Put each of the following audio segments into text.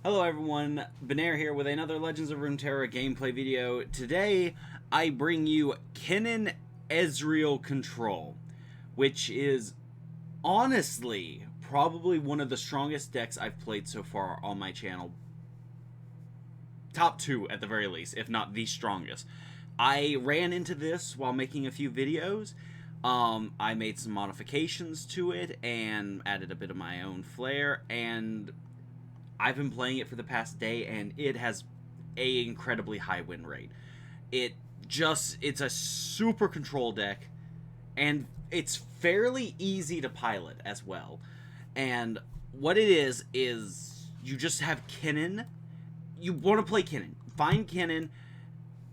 Hello everyone, Benair here with another Legends of Runeterra gameplay video. Today, I bring you Kennen Ezreal Control, which is honestly probably one of the strongest decks I've played so far on my channel. Top 2 at the very least, if not the strongest. I ran into this while making a few videos. I made some modifications to it and added a bit of my own flair, and I've been playing it for the past day, and it has a incredibly high win rate. It's a super control deck, and it's fairly easy to pilot as well. And what it is you just have Kennen. You want to play Kennen. Find Kennen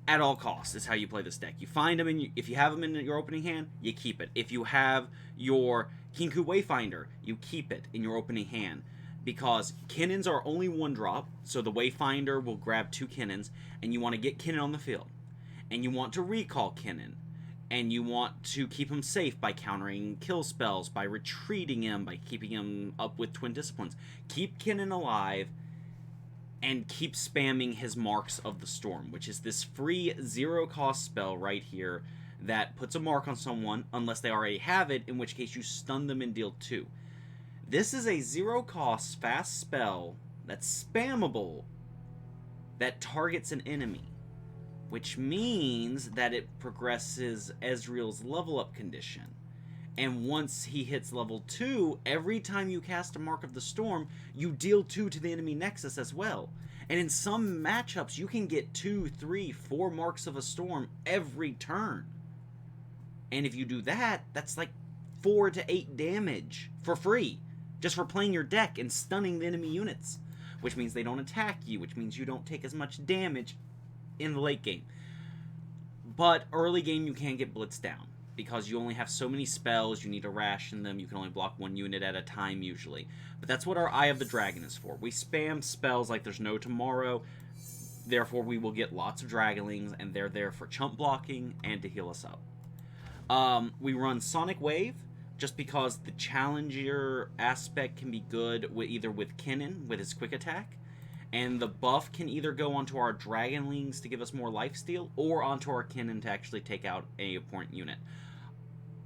at all costs is how you play this deck. You find him, and if you have him in your opening hand, you keep it. If you have your Kinku Wayfinder, you keep it in your opening hand. Because Kennens are only one drop, so the Wayfinder will grab 2 Kennens, and you want to get Kennen on the field. And you want to recall Kennen. And you want to keep him safe by countering kill spells, by retreating him, by keeping him up with Twin Disciplines. Keep Kennen alive, and keep spamming his Marks of the Storm, which is this free 0-cost spell right here that puts a mark on someone, unless they already have it, in which case you stun them and deal 2. This is a 0-cost fast spell that's spammable that targets an enemy, which means that it progresses Ezreal's level up condition. And once he hits level 2, every time you cast a Mark of the Storm, you deal 2 to the enemy Nexus as well. And in some matchups, you can get 2, 3, 4 Marks of a Storm every turn. And if you do that, that's like 4 to 8 damage for free. Just for playing your deck and stunning the enemy units. Which means they don't attack you, which means you don't take as much damage in the late game. But early game you can get blitzed down, because you only have so many spells, you need to ration them, you can only block 1 unit at a time usually. But that's what our Eye of the Dragon is for. We spam spells like there's no tomorrow, therefore we will get lots of Dragonlings, and they're there for chump blocking and to heal us up. We run Sonic Wave, just because the challenger aspect can be good either with Kennen, with his quick attack, and the buff can either go onto our Dragonlings to give us more lifesteal, or onto our Kennen to actually take out a opponent unit.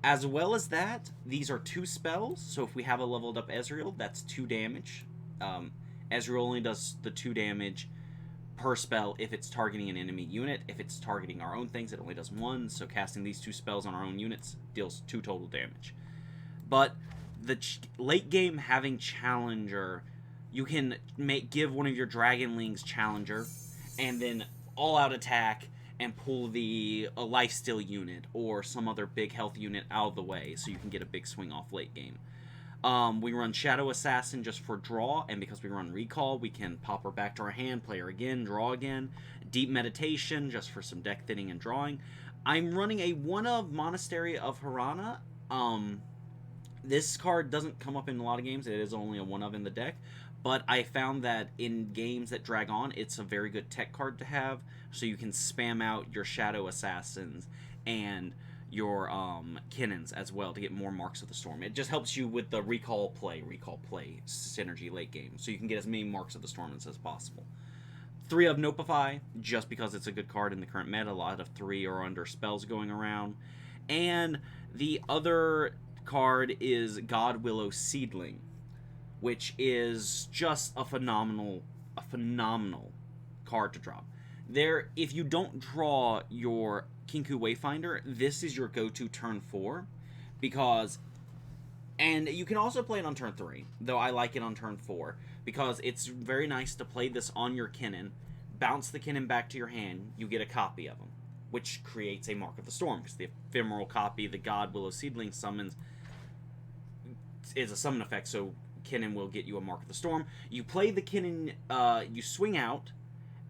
As well as that, these are 2 spells, so if we have a leveled up Ezreal, that's 2 damage. Ezreal only does the 2 damage per spell if it's targeting an enemy unit. If it's targeting our own things, it only does 1, so casting these 2 spells on our own units deals 2 total damage. But the late game having Challenger, you can give one of your Dragonlings Challenger, and then all-out attack and pull a lifesteal unit or some other big health unit out of the way, so you can get a big swing off late game. We run Shadow Assassin just for draw, and because we run Recall, we can pop her back to our hand, play her again, draw again. Deep Meditation just for some deck thinning and drawing. I'm running a 1-of Monastery of Hirana. This card doesn't come up in a lot of games. It is only a 1-of in the deck. But I found that in games that drag on, it's a very good tech card to have. So you can spam out your Shadow Assassins and your Kennens as well to get more Marks of the Storm. It just helps you with the recall play synergy late game. So you can get as many Marks of the Storm as possible. 3 of Nopify, just because it's a good card in the current meta. A lot of 3 or under spells going around. And the other card is God Willow Seedling, which is just a phenomenal card to drop. If you don't draw your Kinku Wayfinder, this is your go-to turn 4, and you can also play it on turn 3, though I like it on turn 4, because it's very nice to play this on your Kennen, bounce the Kennen back to your hand, you get a copy of him, which creates a Mark of the Storm, because the ephemeral copy the God Willow Seedling summons is a summon effect, so Kennen will get you a Mark of the Storm. You play the Kennen, you swing out,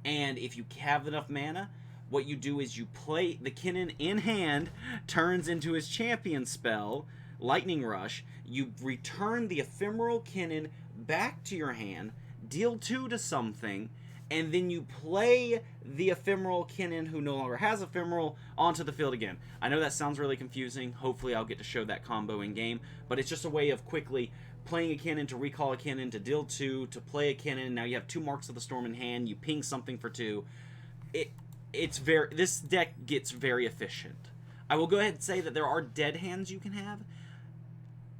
and if you have enough mana, what you do is you play the Kennen in hand, turns into his champion spell, Lightning Rush. You return the ephemeral Kennen back to your hand, deal 2 to something, and then you play the ephemeral Kennen, who no longer has ephemeral, onto the field again. I know that sounds really confusing. Hopefully I'll get to show that combo in game, but it's just a way of quickly playing a cannon to recall a cannon to deal 2 to play a cannon. Now you have 2 Marks of the Storm in hand. You ping something for 2. This deck gets very efficient. I will go ahead and say that there are dead hands you can have.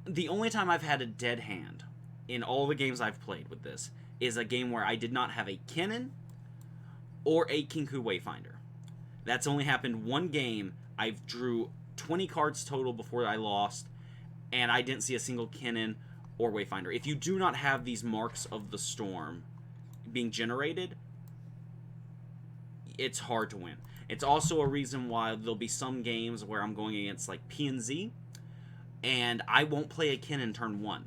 The only time I've had a dead hand in all the games I've played with this is a game where I did not have a cannon or a Kinku Wayfinder. That's only happened one game. I drew 20 cards total before I lost, and I didn't see a single cannon or Wayfinder. If you do not have these Marks of the Storm being generated, it's hard to win. It's also a reason why there'll be some games where I'm going against like P&Z, and I won't play a cannon turn 1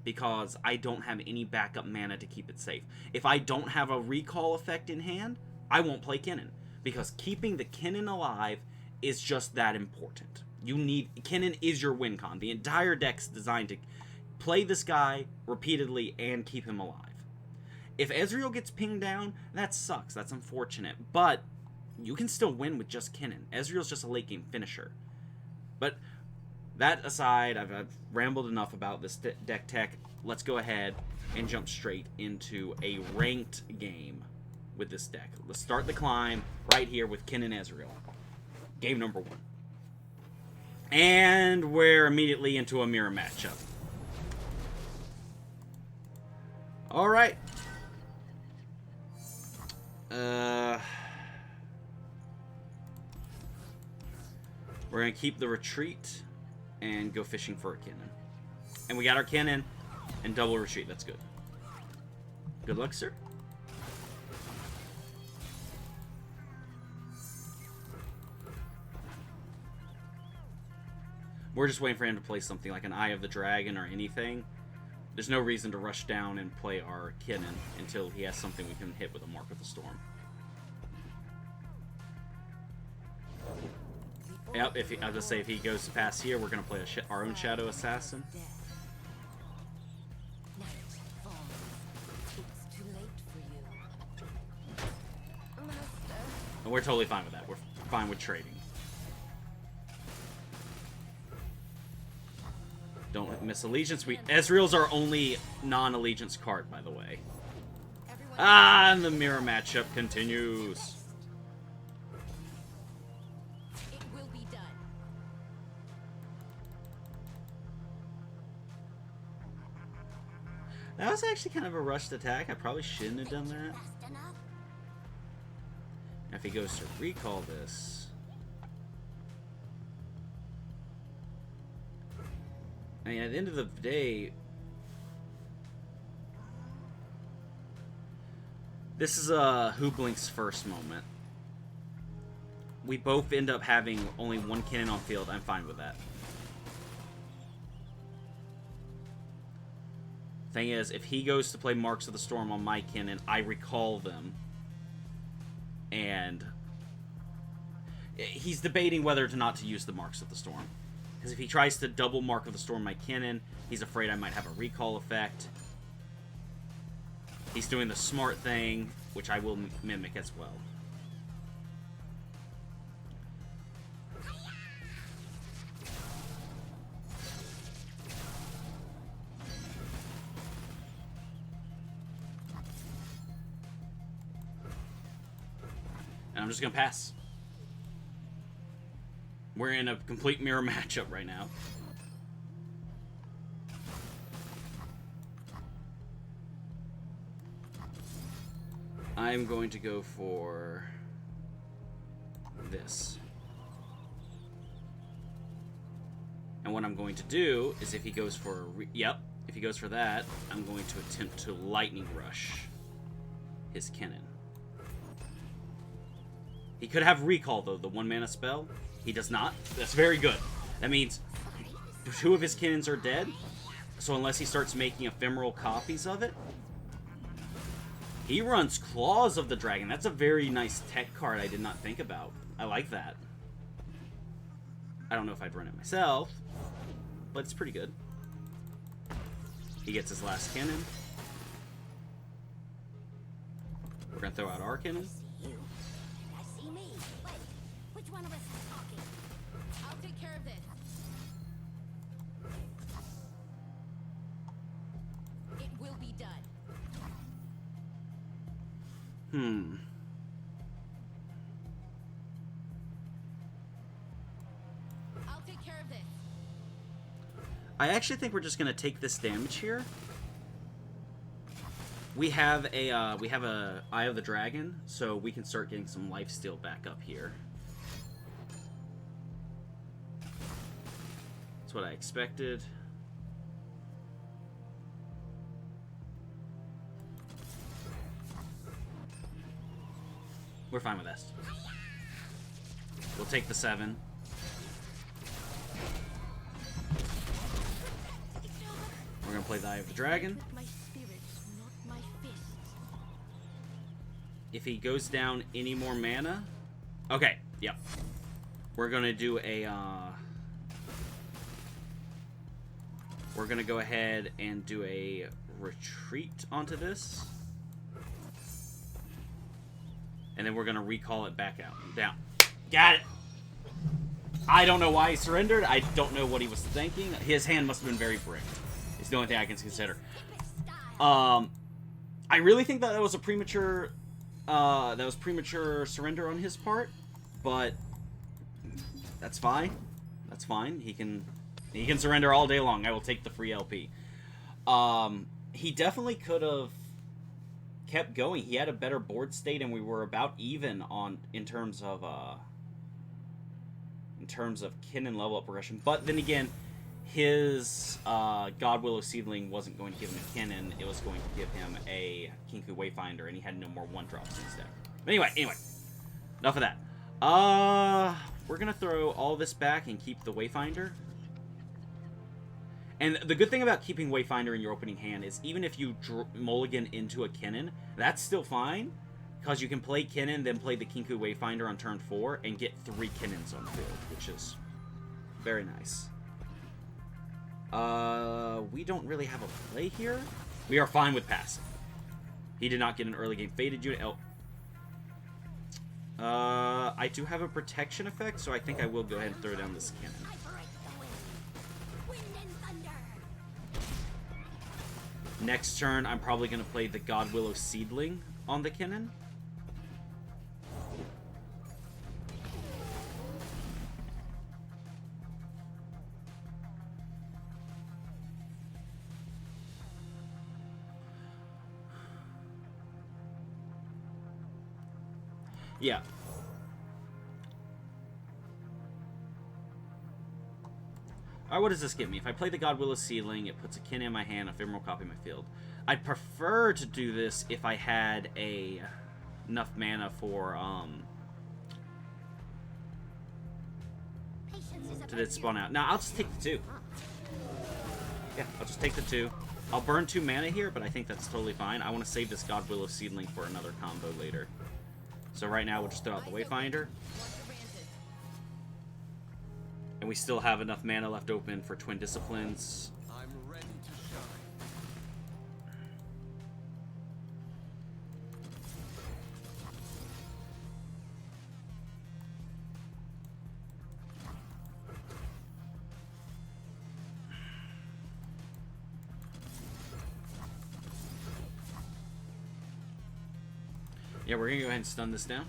because I don't have any backup mana to keep it safe. If I don't have a recall effect in hand, I won't play cannon, because keeping the cannon alive is just that important. Cannon is your win con. The entire deck's designed to play this guy repeatedly and keep him alive. If Ezreal gets pinged down, that sucks. That's unfortunate. But you can still win with just cannon. Ezreal's just a late game finisher. But that aside, I've rambled enough about this deck tech. Let's go ahead and jump straight into a ranked game with this deck. Let's start the climb right here with Ken and Ezreal. Game number 1. And we're immediately into a mirror matchup. Alright. We're going to keep the retreat and go fishing for a cannon. And we got our cannon and double retreat. That's good. Good luck, sir. We're just waiting for him to play something like an Eye of the Dragon or anything. There's no reason to rush down and play our cannon until he has something we can hit with a Mark of the Storm. Yep, I was just say if he goes past here, we're gonna play our own Shadow Assassin. And we're totally fine with that. We're fine with trading. Don't miss Allegiance. Ezreal's our only non-Allegiance card, by the way. And the mirror matchup continues. That was actually kind of a rushed attack. I probably shouldn't have done that. If he goes to recall this... I mean, at the end of the day... This is who blinks first moment. We both end up having only one cannon on field. I'm fine with that. Thing is, if he goes to play Marks of the Storm on my cannon, I recall them. And he's debating whether to not to use the Marks of the Storm. Because if he tries to double Mark of the Storm my cannon, he's afraid I might have a recall effect. He's doing the smart thing, which I will mimic as well. And I'm just going to pass. We're in a complete mirror matchup right now. I'm going to go for this. And what I'm going to do is if he goes for if he goes for that, I'm going to attempt to Lightning Rush his cannon. He could have recall, though, the 1-mana spell. He does not. That's very good. That means 2 of his cannons are dead. So unless he starts making ephemeral copies of it. He runs Claws of the Dragon. That's a very nice tech card I did not think about. I like that. I don't know if I'd run it myself, but it's pretty good. He gets his last cannon. We're going to throw out our cannon. One of us is talking. I'll take care of this. I'll take care of this. I actually think we're just gonna take this damage here. We have a Eye of the Dragon, so we can start getting some lifesteal back up here. That's what I expected. We're fine with this. We'll take the 7. We're gonna play the Eye of the Dragon. My spirits, not my fists. If he goes down any more mana... Okay, yep. We're gonna do a, we're gonna go ahead and do a retreat onto this. And then we're gonna recall it back out. Down. Got it! I don't know why he surrendered. I don't know what he was thinking. His hand must have been very bricked. It's the only thing I can consider. I really think that was a premature... surrender on his part. But... that's fine. That's fine. He can surrender all day long. I will take the free LP. He definitely could have kept going. He had a better board state, and we were about even on in terms of Kinnan level up progression. But then again, his God Willow Seedling wasn't going to give him a Kinnan. It was going to give him a Kinku Wayfinder, and he had no more 1-drops in his deck. But anyway, enough of that. We're gonna throw all this back and keep the Wayfinder. And the good thing about keeping Wayfinder in your opening hand is even if you mulligan into a Kinnan, that's still fine, because you can play Kinnan, then play the Kinku Wayfinder on turn 4, and get 3 Kinnans on the field, which is very nice. We don't really have a play here. We are fine with passing. He did not get an early game faded unit. Oh. I do have a protection effect, so I think I will go ahead and throw down this Kinnan. I break the wind. Wind and thunder. Next turn, I'm probably going to play the God Willow Seedling on the Kinnan. Yeah. Alright, what does this give me? If I play the God Willow Seedling, it puts a Kinnan in my hand, a Ephemeral copy in my field. I'd prefer to do this if I had enough mana for, to then spawn out. Now, I'll just take the 2. Yeah, I'll just take the 2. I'll burn 2 mana here, but I think that's totally fine. I want to save this God Willow Seedling for another combo later. So right now, we'll just throw out the Wayfinder. And we still have enough mana left open for Twin Disciplines. I'm ready to shine. Yeah, we're gonna go ahead and stun this down.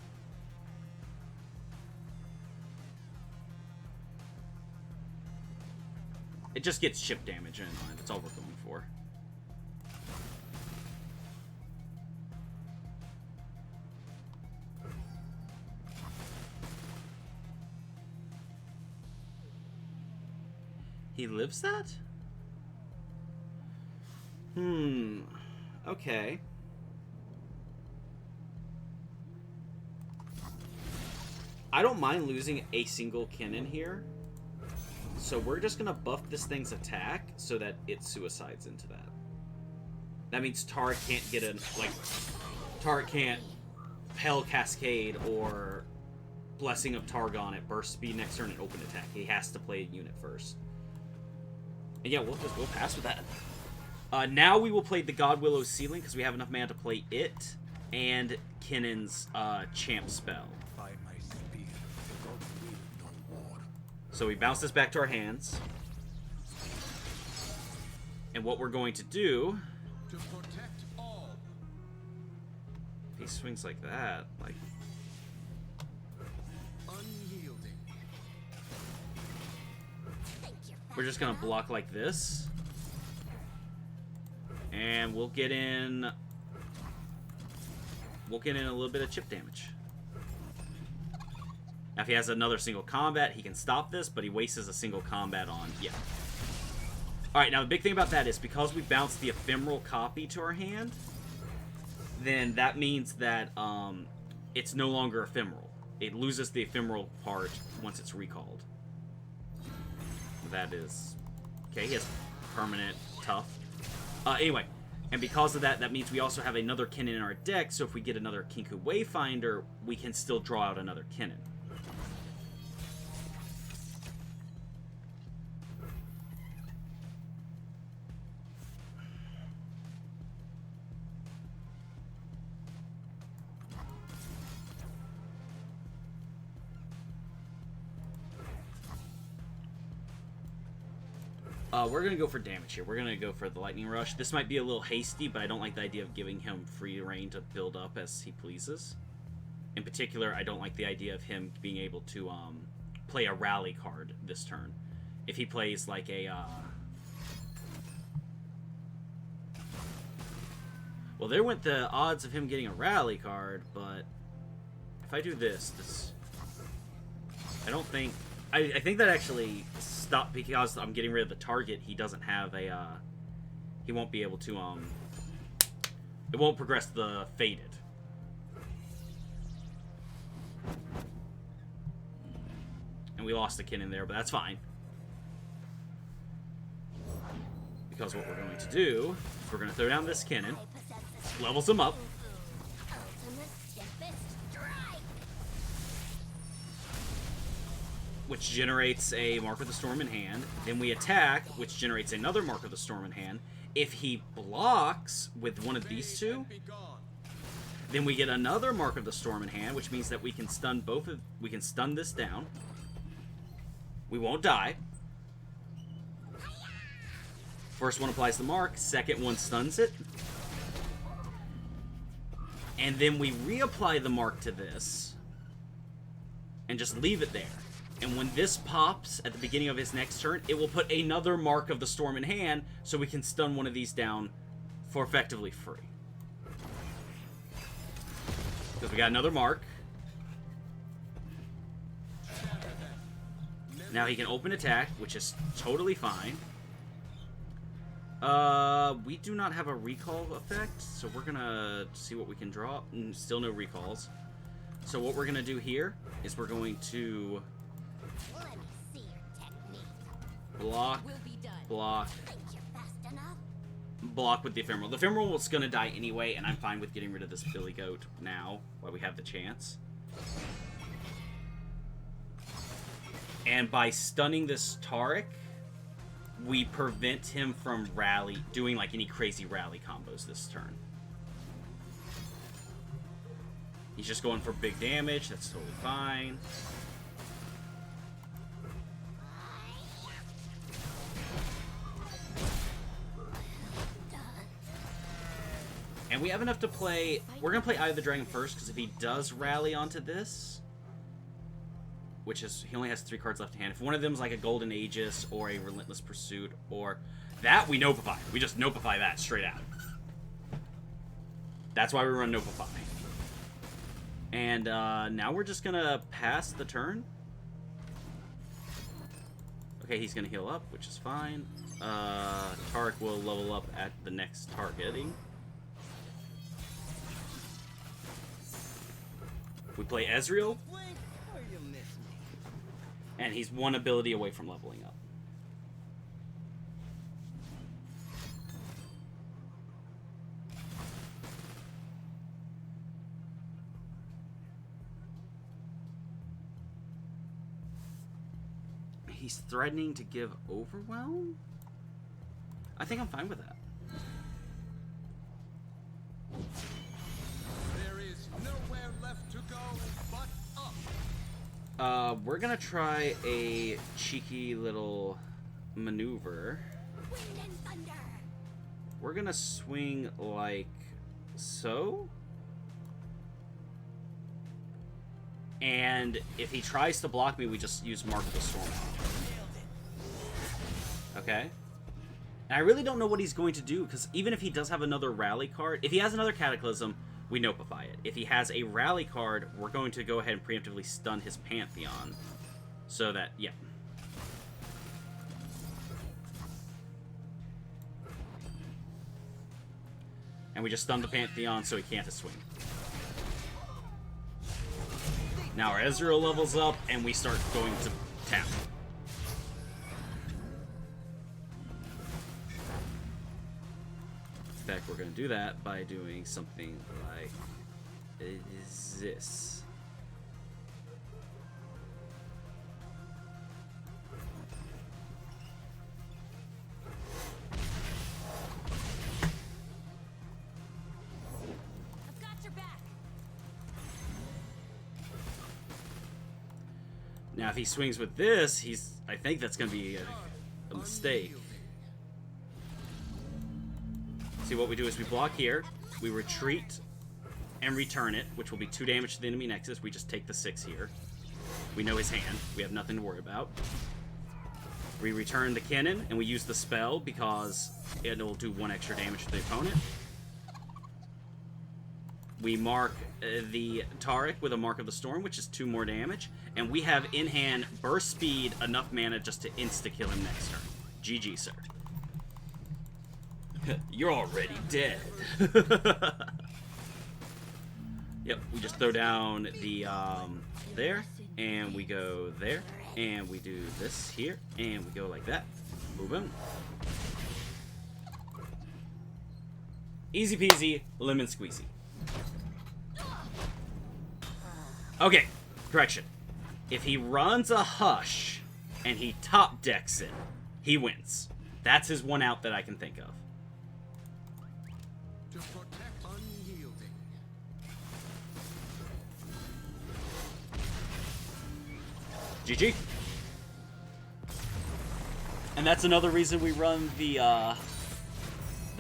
It just gets chip damage in line. That's all we're going for. He lives that? Okay. I don't mind losing a single Kinnan here. So we're just going to buff this thing's attack so that it suicides into that. That means Tara can't get a, Tara can't Hell Cascade or Blessing of Targon at burst speed next turn and open attack. He has to play a unit first. And yeah, we'll pass with that. Now we will play the God Willow Seedling because we have enough mana to play it and Kinnan's Champ spell. So we bounce this back to our hands. And what we're going to do... To protect all. If He swings like that. Like, Unyielding. Think you're we're just gonna block like this. And we'll get in a little bit of chip damage. Now, if he has another single combat, he can stop this, but he wastes a single combat on... Yeah. Alright, now the big thing about that is because we bounced the ephemeral copy to our hand, then that means that it's no longer ephemeral. It loses the ephemeral part once it's recalled. That is... Okay, he has permanent tough. Anyway, and because of that, that means we also have another Kinnin in our deck, so if we get another Kinku Wayfinder, we can still draw out another Kinnin. We're going to go for damage here. We're going to go for the Lightning Rush. This might be a little hasty, but I don't like the idea of giving him free reign to build up as he pleases. In particular, I don't like the idea of him being able to play a rally card this turn. If he plays like a... Well, there went the odds of him getting a rally card, but if I do this... I don't think... I think that actually stopped because I'm getting rid of the target. He doesn't have a, he won't be able to, it won't progress the Faded. And we lost a Kinnin there, but that's fine. Because what we're going to do is we're going to throw down this Kinnin, levels him up. ultimate tempest strike. Which generates a Mark of the Storm in hand. Then we attack, which generates another Mark of the Storm in hand. If he blocks with one of these two, Be gone. then we get another Mark of the Storm in hand, which means that we can stun we can stun this down. We won't die. First one applies the mark, second one stuns it. And then we reapply the mark to this and just leave it there. And when this pops at the beginning of his next turn, it will put another Mark of the Storm in hand, so we can stun one of these down for effectively free. Because we got another Mark. Now he can open attack, which is totally fine. We do not have a recall effect, so we're gonna see what we can draw. Still no recalls. So what we're gonna do here is we're going to... Let me see your technique. block, We'll be done. block, Think you're fast enough? block with the ephemeral. The ephemeral was gonna die anyway, and I'm fine with getting rid of this Billy Goat now, while we have the chance. And by stunning this Taric, we prevent him from doing like any crazy rally combos this turn. He's just going for big damage, that's totally fine. And we have enough to play... We're going to play Eye of the Dragon first, because if he does rally onto this, which is... He only has 3 cards left in hand. If one of them is like a Golden Aegis or a Relentless Pursuit or... That, we Nopify. We just Nopify that straight out. That's why we run Nopify. And now we're just going to pass the turn. Okay, he's going to heal up, which is fine. Taric will level up at the next targeting. We play Ezreal, and he's one ability away from leveling up. He's threatening to give Overwhelm? I think I'm fine with that. There is nowhere left to go but up. We're gonna try a cheeky little maneuver. Wind and thunder. We're gonna swing like so. And if he tries to block me, we just use Mark of the Storm. Okay? And I really don't know what he's going to do, because even if he does have another rally card, if he has another Cataclysm, we Nopify it. If he has a rally card, we're going to go ahead and preemptively stun his Pantheon. So that, yeah. And we just stun the Pantheon so he can't swing. Now our Ezreal levels up, and we start going to town. In fact, we're going to do that by doing something like this. I've got your back. Now, if he swings with this, I think that's going to be a mistake. See, what we do is we block here, we retreat and return it, which will be 2 damage to the enemy nexus. We just take the 6 here. We know his hand. We have nothing to worry about. We return the cannon, and we use the spell because it'll do 1 extra damage to the opponent. We mark the Taric with a Mark of the Storm, which is 2 more damage. And we have in hand burst speed, enough mana just to insta-kill him next turn. GG, sir. You're already dead. Yep, we just throw down the, there, and we go there, and we do this here, and we go like that. Boom, boom. Easy peasy, lemon squeezy. Okay, correction. If he runs a Hush, and he top decks it, he wins. That's his one out that I can think of. To protect unyielding. GG. And that's another reason we run the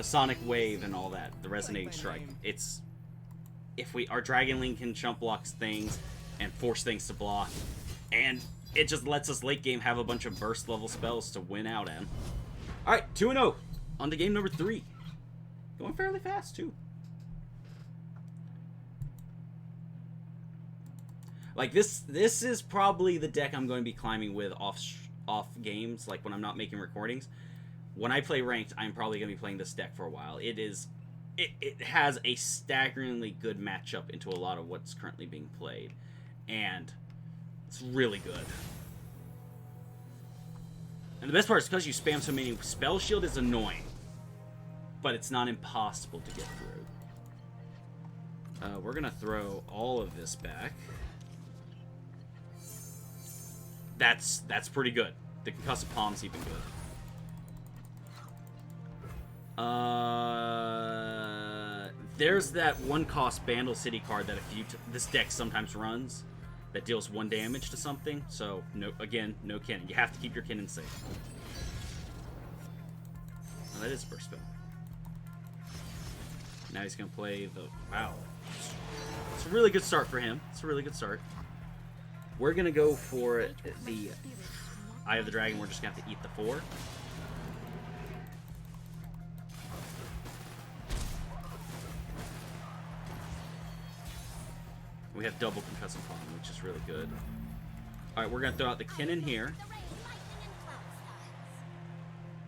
Sonic Wave and all that, the Resonating Strike. It's if our Dragon Link can jump blocks things and force things to block, and it just lets us late game have a bunch of burst level spells to win out in. All right, 2-0 on to game number 3. Going fairly fast too. Like this is probably the deck I'm going to be climbing with off games, like when I'm not making recordings. When I play ranked, I'm probably going to be playing this deck for a while. It has a staggeringly good matchup into a lot of what's currently being played, and it's really good. And the best part is because you spam so many, Spell Shield is annoying, but it's not impossible to get through. We're going to throw all of this back. That's pretty good. The Concussive Palm's even good. There's that 1-cost Bandle City card that this deck sometimes runs that deals 1 damage to something. So no cannon. You have to keep your cannon safe. Oh, that is burst spell. Now he's gonna play the wow. It's a really good start for him. It's a really good start. We're gonna go for the Eye of the Dragon. We're just gonna have to eat the 4. We have double Concussive Palm, which is really good. Alright, we're going to throw out the cannon here.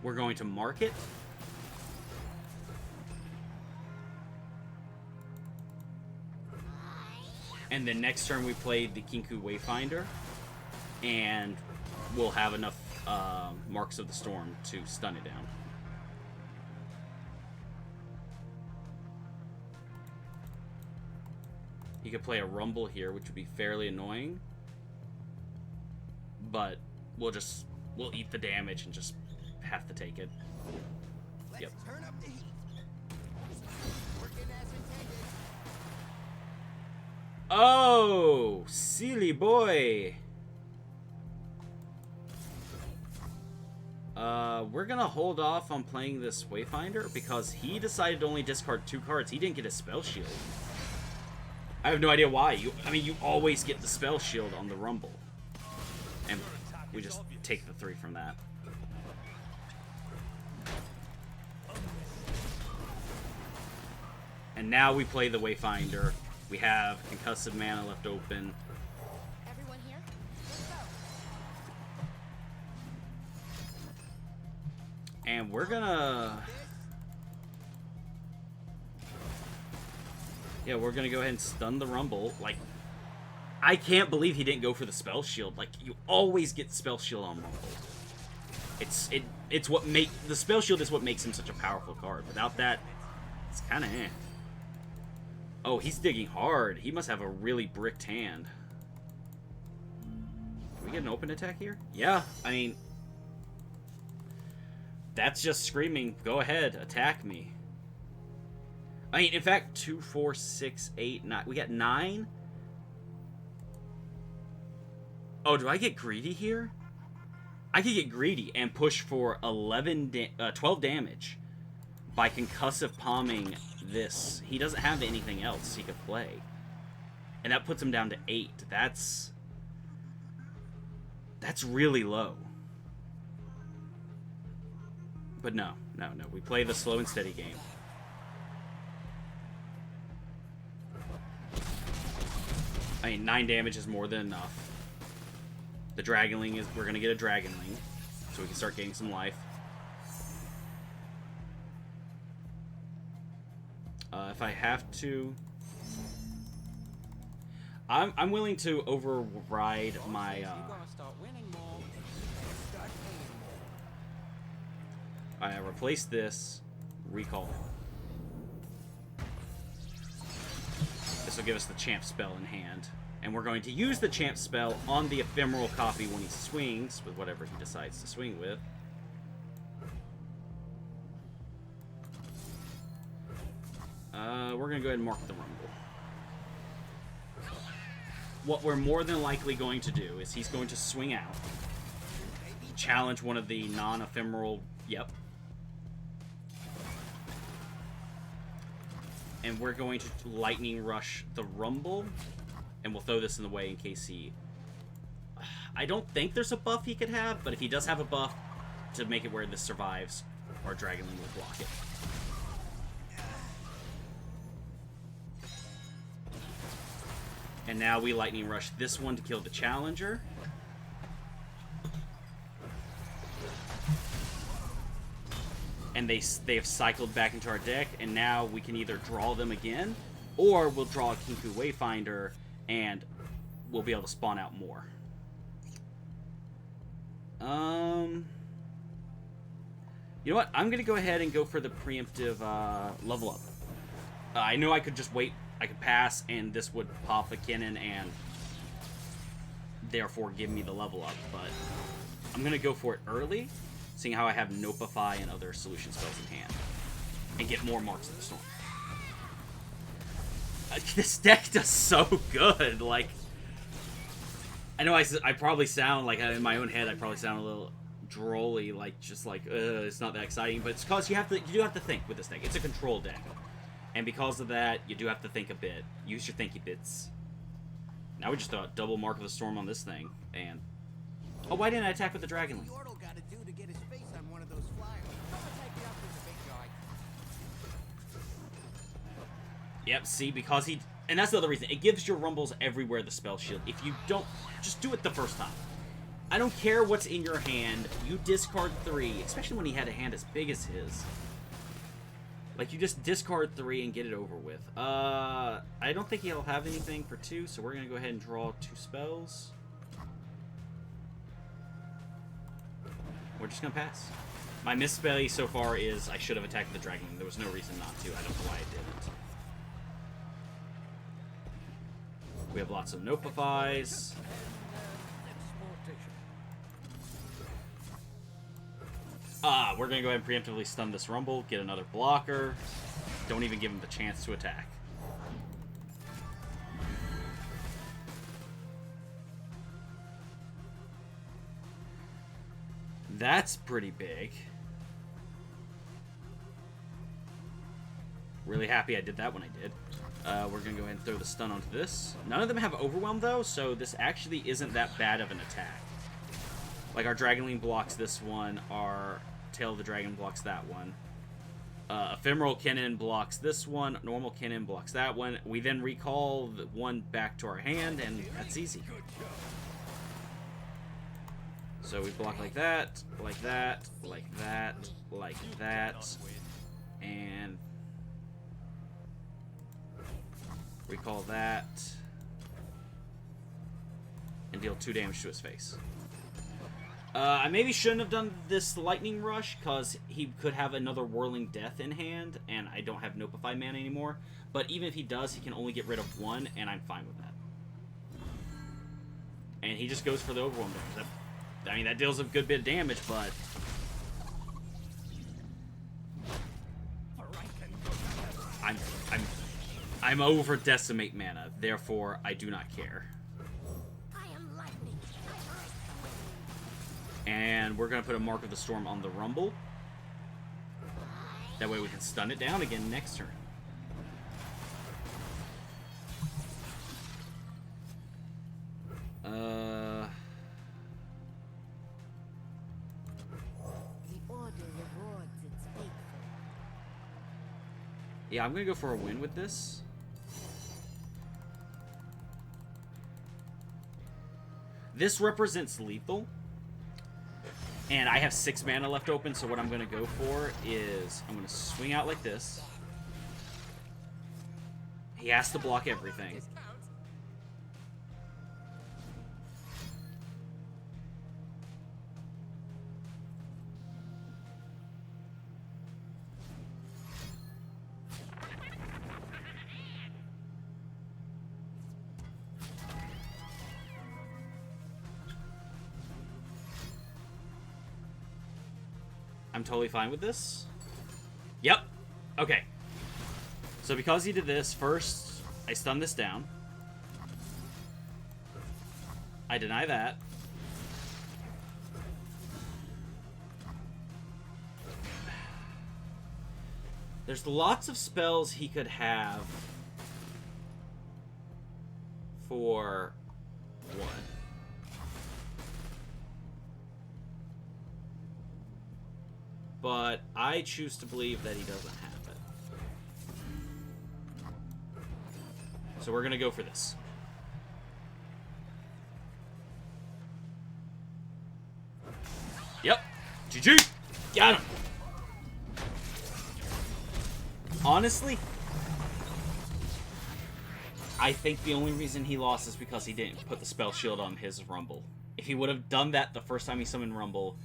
We're going to mark it. And then next turn we play the Kinku Wayfinder. And we'll have enough Marks of the Storm to stun it down. He could play a Rumble here, which would be fairly annoying. But we'll eat the damage and just have to take it. Yep. Turn up the heat. Working as intended. Oh, silly boy. We're gonna hold off on playing this Wayfinder because he decided to only discard 2 cards. He didn't get a Spell Shield. I have no idea why. I mean, you always get the spell shield on the Rumble. And we just take the 3 from that. And now we play the Wayfinder. We have concussive mana left open. Everyone here? Let's go. And we're gonna... Yeah, we're gonna go ahead and stun the Rumble. Like, I can't believe he didn't go for the spell shield. Like, you always get spell shield on Rumble. It's what the spell shield is what makes him such a powerful card. Without that, it's kind of eh. Oh, he's digging hard. He must have a really bricked hand. Can we get an open attack here? Yeah, I mean, that's just screaming, go ahead, attack me. I mean, in fact, 2, 4, 6, 8, 9. We got 9? Oh, do I get greedy here? I could get greedy and push for 12 damage by concussive palming this. He doesn't have anything else he could play. And that puts him down to 8. That's really low. But no. We play the slow and steady game. I mean, 9 damage is more than enough. The Dragonling is... We're going to get a Dragonling, so we can start getting some life. If I have to... I'm willing to override my... I replace this. Recall. This will give us the Champ spell in hand. And we're going to use the Champ spell on the ephemeral copy when he swings with whatever he decides to swing with. We're going to go ahead and mark the Rumble. What we're more than likely going to do is he's going to swing out, challenge one of the non-ephemeral... Yep. And we're going to lightning rush the Rumble. And we'll throw this in the way in case he... I don't think there's a buff he could have, but if he does have a buff to make it where this survives, our Dragonling will block it. And now we lightning rush this one to kill the Challenger. And they have cycled back into our deck, and now we can either draw them again, or we'll draw a Kinku Wayfinder, and we'll be able to spawn out more. You know what? I'm going to go ahead and go for the preemptive level up. I know I could just wait. I could pass, and this would pop a Kinnan and therefore give me the level up, but I'm going to go for it early, seeing how I have Nopify and other solution spells in hand, and get more Marks of the Storm. This deck does so good. Like, I know I probably sound like, in my own head, I probably sound a little drolly, like, just like, it's not that exciting, but it's because you do have to think with this deck. It's a control deck. And because of that, you do have to think a bit. Use your thinky bits. Now we just throw a double Mark of the Storm on this thing, and... Oh, why didn't I attack with the Dragonling? Yep, see, because he... And that's the other reason. It gives your Rumbles everywhere the spell shield. If you don't... Just do it the first time. I don't care what's in your hand. You discard 3, especially when he had a hand as big as his. Like, you just discard 3 and get it over with. I don't think he'll have anything for 2, so we're going to go ahead and draw 2 spells. We're just going to pass. My misspell so far is I should have attacked the Dragon. There was no reason not to. I don't know why I didn't. We have lots of Nopifies. We're going to go ahead and preemptively stun this Rumble, get another blocker. Don't even give him the chance to attack. That's pretty big. Really happy I did that when I did. We're gonna go ahead and throw the stun onto this. None of them have overwhelm though, so this actually isn't that bad of an attack. Like our Dragonling blocks this one, our Tail of the Dragon blocks that one. Ephemeral Cannon blocks this one, normal Cannon blocks that one. We then recall the one back to our hand, and that's easy. So we block like that, like that, like that, like that, and recall that, and deal 2 damage to his face. I maybe shouldn't have done this Lightning Rush, because he could have another Whirling Death in hand, and I don't have Notify mana anymore. But even if he does, he can only get rid of 1, and I'm fine with that. And he just goes for the Overwhelm damage. I mean, that deals a good bit of damage, but... I'm over Decimate mana, therefore I do not care. And we're going to put a Mark of the Storm on the Rumble. That way we can stun it down again next turn. The order rewards its faithful. Yeah, I'm going to go for a win with this. This represents lethal. And I have 6 mana left open, so what I'm going to go for is I'm going to swing out like this. He has to block everything. I'm totally fine with this. Yep. Okay. So because he did this, first, I stun this down. I deny that. There's lots of spells he could have for 1. But I choose to believe that he doesn't have it. So we're going to go for this. Yep. GG. Got him. Honestly, I think the only reason he lost is because he didn't put the spell shield on his Rumble. If he would have done that the first time he summoned Rumble,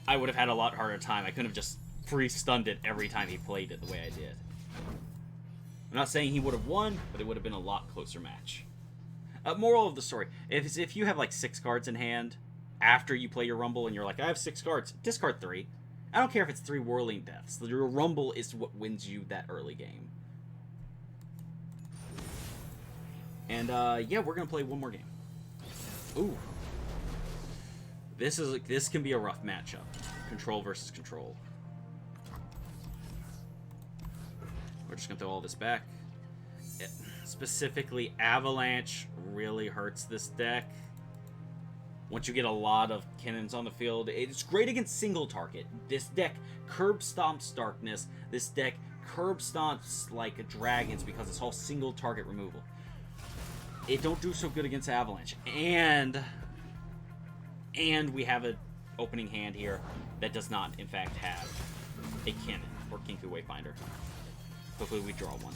I would have had a lot harder time. I couldn't have just free-stunned it every time he played it the way I did. I'm not saying he would have won, but it would have been a lot closer match. Moral of the story. If you have like 6 cards in hand, after you play your Rumble and you're like, I have 6 cards, discard 3. I don't care if it's 3 Whirling Deaths. Your Rumble is what wins you that early game. And, yeah, we're going to play one more game. Ooh. This can be a rough matchup. Control versus control. We're just gonna throw all this back. Specifically, Avalanche really hurts this deck. Once you get a lot of cannons on the field, it's great against single target. This deck curb stomps Darkness. This deck curb stomps like dragons because it's all single target removal. It don't do so good against Avalanche. And we have an opening hand here that does not, in fact, have a cannon or Kinku Wayfinder. Hopefully we draw one.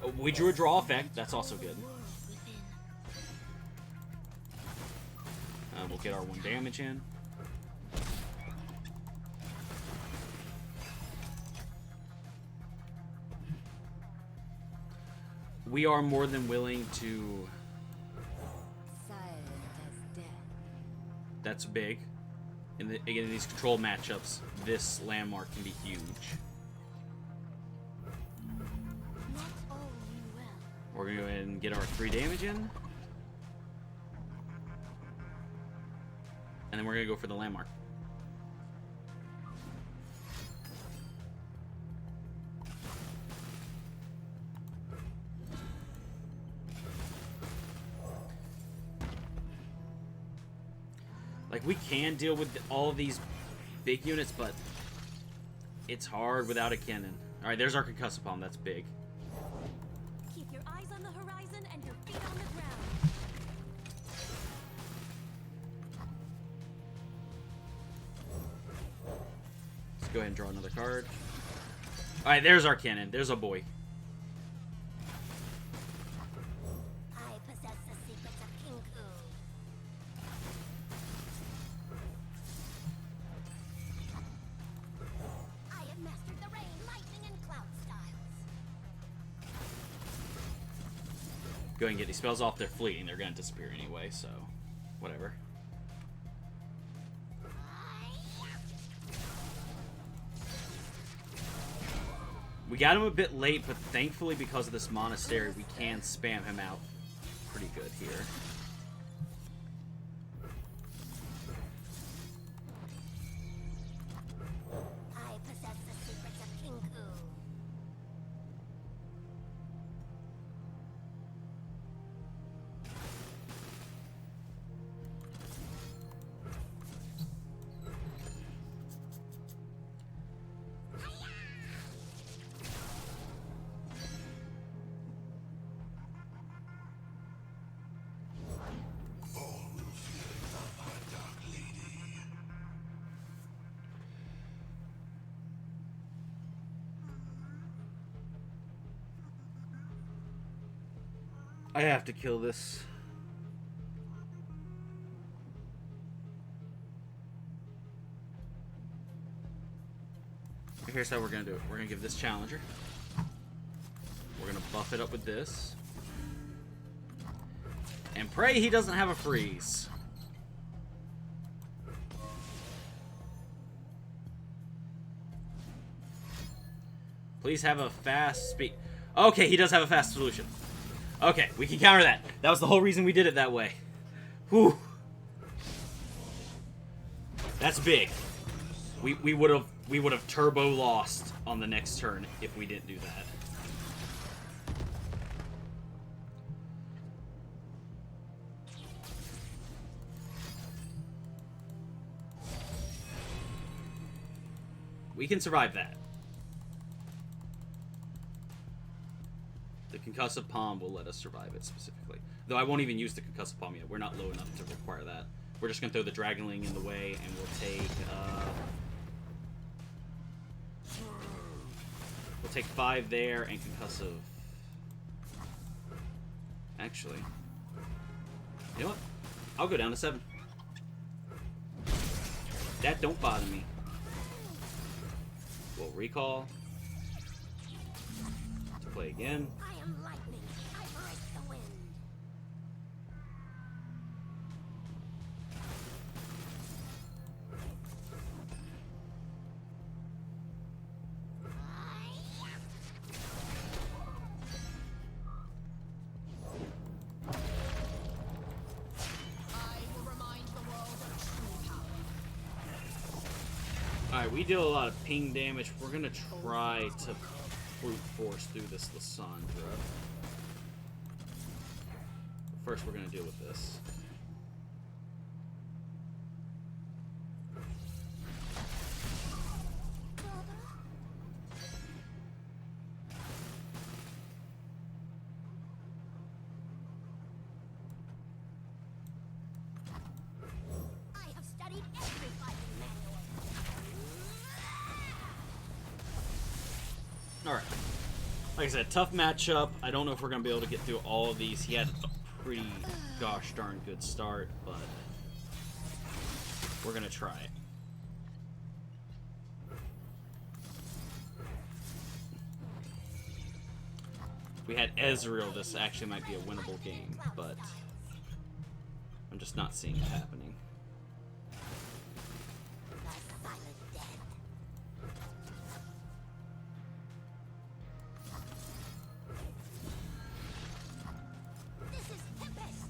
Oh, we drew a draw effect. That's also good. We'll get our 1 damage in. We are more than willing to... That's big. Again, in these control matchups, this landmark can be huge. We're going to go ahead and get our 3 damage in. And then we're going to go for the landmark. Like, we can deal with all of these big units, but it's hard without a cannon. Alright, there's our concussive bomb. That's big. Keep your eyes on the horizon and your feet on the ground. Let's go ahead and draw another card. Alright, there's our cannon. There's a boy. I possess the secrets of Kinku. I have mastered the rain, lightning, and cloud styles. Go ahead and get these spells off. They're fleeting. They're going to disappear anyway, so whatever. We got him a bit late, but thankfully because of this monastery, we can spam him out pretty good here. I possess the secrets of Kinku. I have to kill this. Here's how we're gonna do it. We're gonna give this challenger. We're gonna buff it up with this. And pray he doesn't have a freeze. Please have a fast speed. Okay, he does have a fast solution. Okay, we can counter that. That was the whole reason we did it that way. Whew. That's big. We would have turbo lost on the next turn if we didn't do that. We can survive that. The concussive palm will let us survive it specifically. Though I won't even use the concussive palm yet. We're not low enough to require that. We're just going to throw the Dragonling in the way, and we'll take 5 there and concussive. Actually, you know what? I'll go down to 7. That don't bother me. We'll recall to play again. I am lightning. I break the wind. I will remind the world of true power. Alright, we deal a lot of ping damage. We're gonna try to brute force through this Lysandra. First, we're gonna deal with this. I have studied every fighting manual. Alright. Like I said, tough matchup. I don't know if we're going to be able to get through all of these. He had a pretty gosh darn good start, but we're going to try it. If we had Ezreal, this actually might be a winnable game, but I'm just not seeing it happening. The silent dead. This is Tempest.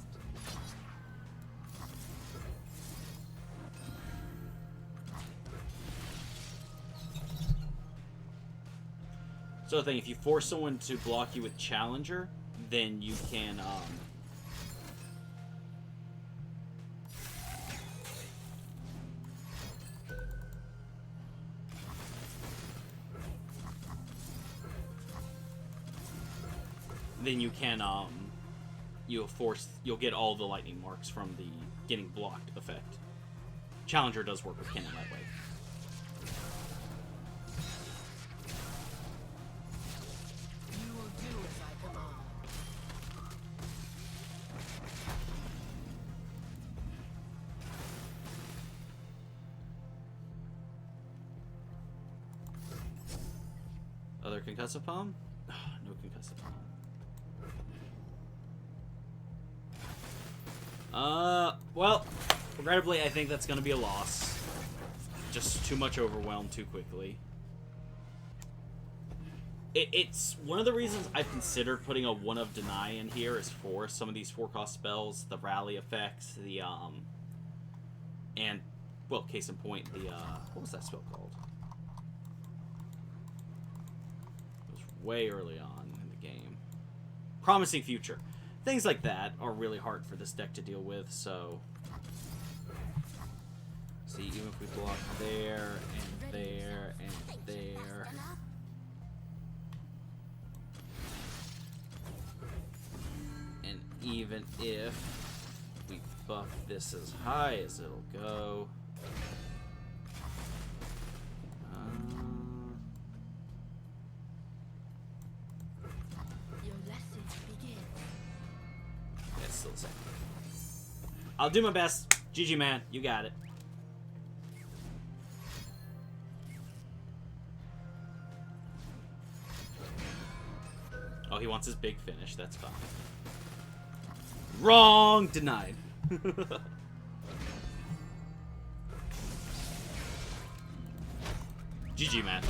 So the thing, if you force someone to block you with Challenger, then you can then you can you'll get all the lightning marks from the getting blocked effect. Challenger does work with Kinnan that way. You will do as I command. Other concussive palm? No concussive palm. Well, regrettably, I think that's going to be a loss. Just too much overwhelm too quickly. It's one of the reasons I've considered putting a 1 of Deny in here is for some of these 4-cost spells, the rally effects, the, and, well, case in point, the, what was that spell called? It was way early on in the game. Promising Future. Things like that are really hard for this deck to deal with, so... See, even if we block there, and there, and there... And even if we buff this as high as it'll go... Your lesson begins. It's still the same. I'll do my best. GG, man. You got it. Oh, he wants his big finish. That's fine. Wrong! Denied. GG, man.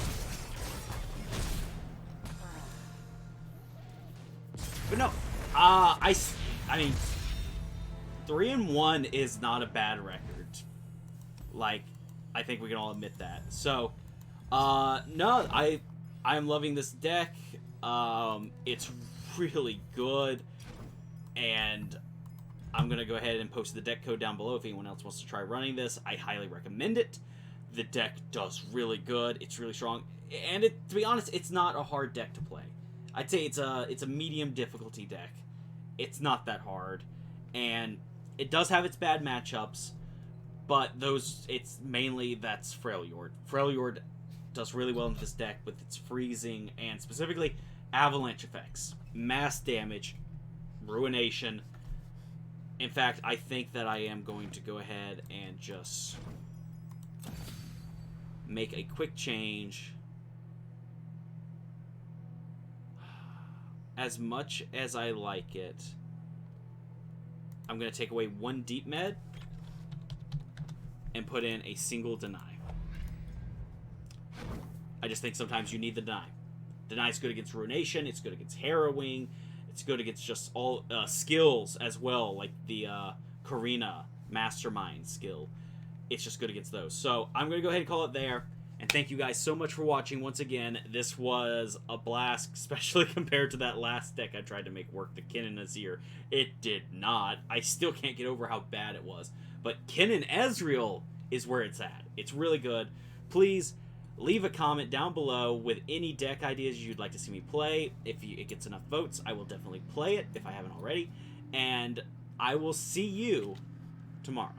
But no, I mean, 3-1 is not a bad record. Like, I think we can all admit that. So, no, I'm loving this deck. It's really good, and I'm gonna go ahead and post the deck code down below if anyone else wants to try running this. I highly recommend it. The deck does really good. It's really strong, and to be honest, it's not a hard deck to play. I'd say it's a medium difficulty deck. It's not that hard, and it does have its bad matchups, but it's mainly that's Freljord. Freljord does really well in this deck with its freezing and specifically avalanche effects, mass damage, ruination. In fact, I think that I am going to go ahead and just make a quick change. As much as I like it, I'm going to take away 1 deep med and put in a single deny. I just think sometimes you need the deny. Deny is good against ruination, it's good against harrowing, it's good against just all skills as well, like the Karina Mastermind skill. It's just good against those. So I'm going to go ahead and call it there. And thank you guys so much for watching once again. This was a blast, especially compared to that last deck I tried to make work, the Kinnan Azir. It did not. I still can't get over how bad it was. But Kinnan Ezreal is where it's at. It's really good. Please leave a comment down below with any deck ideas you'd like to see me play. If it gets enough votes, I will definitely play it if I haven't already. And I will see you tomorrow.